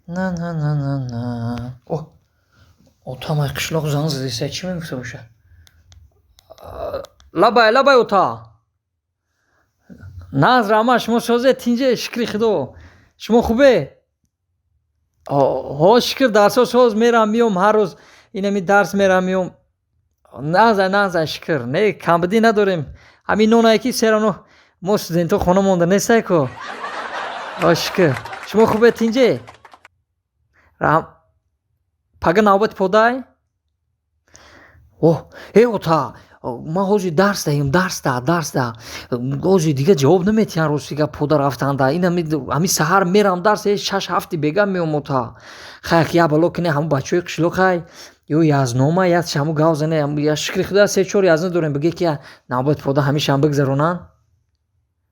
Na. Otamay qishloq zanzi desa kim gufta o'sha? Labay ota. Naz Rama shimo so'ze tinje shukri Xudo. Shimo khube? Ho shukr darso so'z meram miyom har roz inami dars meram miyom. Nazar shukr. Ne kambidi nadorim. Hamin nonai ki serano мо студенто хона монда нестай ко. Ашка. Шумо хубе тинҷе? Рам. Пага навбат подай? Ота. Ма ҳозир дарс да. Ҳозир дига ҷавоб наметиҳан ростига пода рафтанда. Ин ҳами саҳар мерам дарс 6-7 бега меом ота. Хайк я бало кине ҳаму бачаҳои қишлоқай. Ё язнома я шаму гав зане. Я шукри худо 3-4 язна дорем бигӯ ки навбат пода ҳамешам бигзаронанд.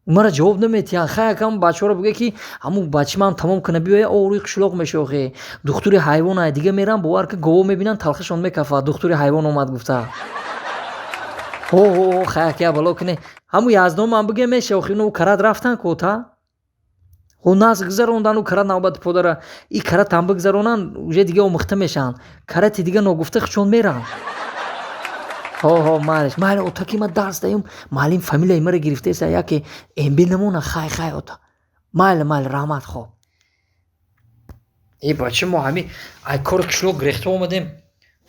Мара ҷавоб наметиҳанд. Хаякам бачаҳоро бигӯ ки ҳамун бачимам тамом кунад биёя руи қишлоқ мешохе. Духтури ҳайвон ай дига мерам бовар ки гово мебинанд талхашон мекафад. Духтури ҳайвон омад гуфта. Хаяк я бало кине ҳамун язномам бигӯ мешохи ну карат рафтан кота. Наз гузарондан карат навбати подара и карат там бигзаронанд уже дига омӯхта мешаванд. Карати дига ногуфта хучон меранд. Майли ота ки ма дарс даём маълим фамилияи мара гирифтеса яке эмбе намона хай ота. Майли раҳмат хоб. Бача мо ҳами ай кори қишлоқ гирехта омадем.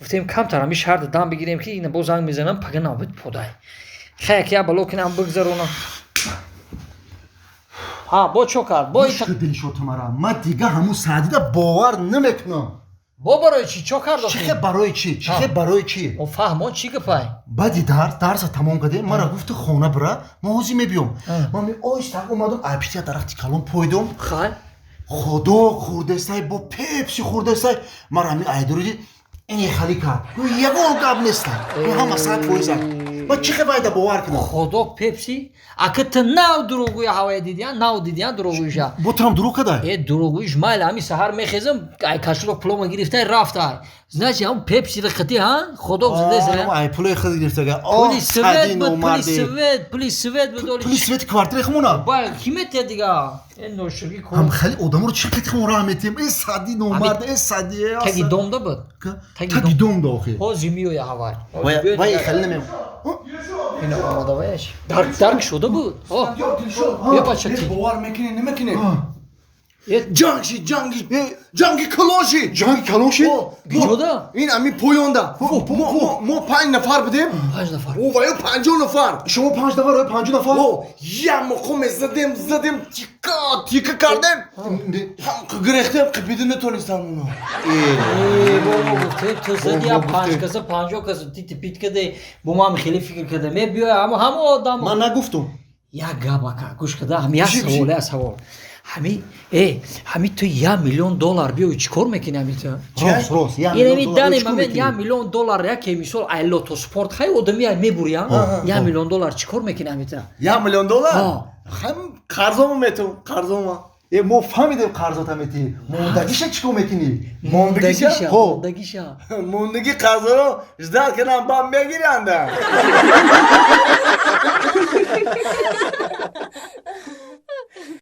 Гуфтем камтар ҳами шаҳрда дам бигирем ки ина бо занг мезанам пага навбати подай. Хаяк я бало кинам бигзаронам. Бо чо кард? Ишқи дилшота мара. Ма дига ҳамун Саъдида бовар намекунам. Бо барои чӣ? Чо кард? Чихе барои чӣ? Фаҳмон чӣ гапай? Баъди дарса тамом кардем мара гуфту хона бира мо ҳозир мебиём. Ман оҳиста омадам айпития дарахти калон пойдом. Худо хурдесай бо пепси хурдесай мара ҳами айдуриди ини хали кард. Ягон гап неста. Ҳама 100%. Ма чихе байда бовар кунам. Худо пепси? Ака ты нав дурогӯя ҳавая дидиян дурогӯиша. Бо турам дуруг кадай? Дурогӯиш майли ҳами саҳар мехезам ай кашлоқ пулома гирифтай рафтай. Значи ҳам пепси рахати худо зидеса. Ай пулои худ гирифтага. Пули свет буд. Пули свет квартири хумона. Ба киметия дига. Ноширги ко. Ҳам хали одамро чӣ қит хум раҳметем. Саъди номард Саъди. Таги домда буд. Таги домда охир. Ҳозир миёя ҳавай. Вай хали намем. Ина омадаваяш. Дарк шуда буд. Я бача ти. Бовар мекунӣ, намекунӣ. Ҷанги калоши? Куҷода? Ин ами поёнда. Мо 5 нафар будем. 5 нафар. Ваю 50 нафар. Шумо 5 нафар, 50 нафар. Я мохоме задем тика кардем. Гирехтем, биду метонистам уно. Бо гуфте ту задия 5 каса 50 каса ти пит каде бо ман хеле фикр каде мебиёя ҳама одам. Ман нагуфтум. Я габака гӯш када ҳам я савол. ҳами ту $1 миллион биёи чӣ кор мекунӣ ҳами ту? Рост. Инами дани момент $1 миллион яке мисол ай лото спорт хай одами ай мебурия. $1 миллион чӣ кор мекунӣ ҳами ту? $1 миллион? Ҳам қарзома метавам, қарзома. Мо фаҳмидем қарзота метӣ. Мондагиша чӣ кор мекунӣ? Мондагиша. Мондаги қарзоро ждат кунам ба мегиранда.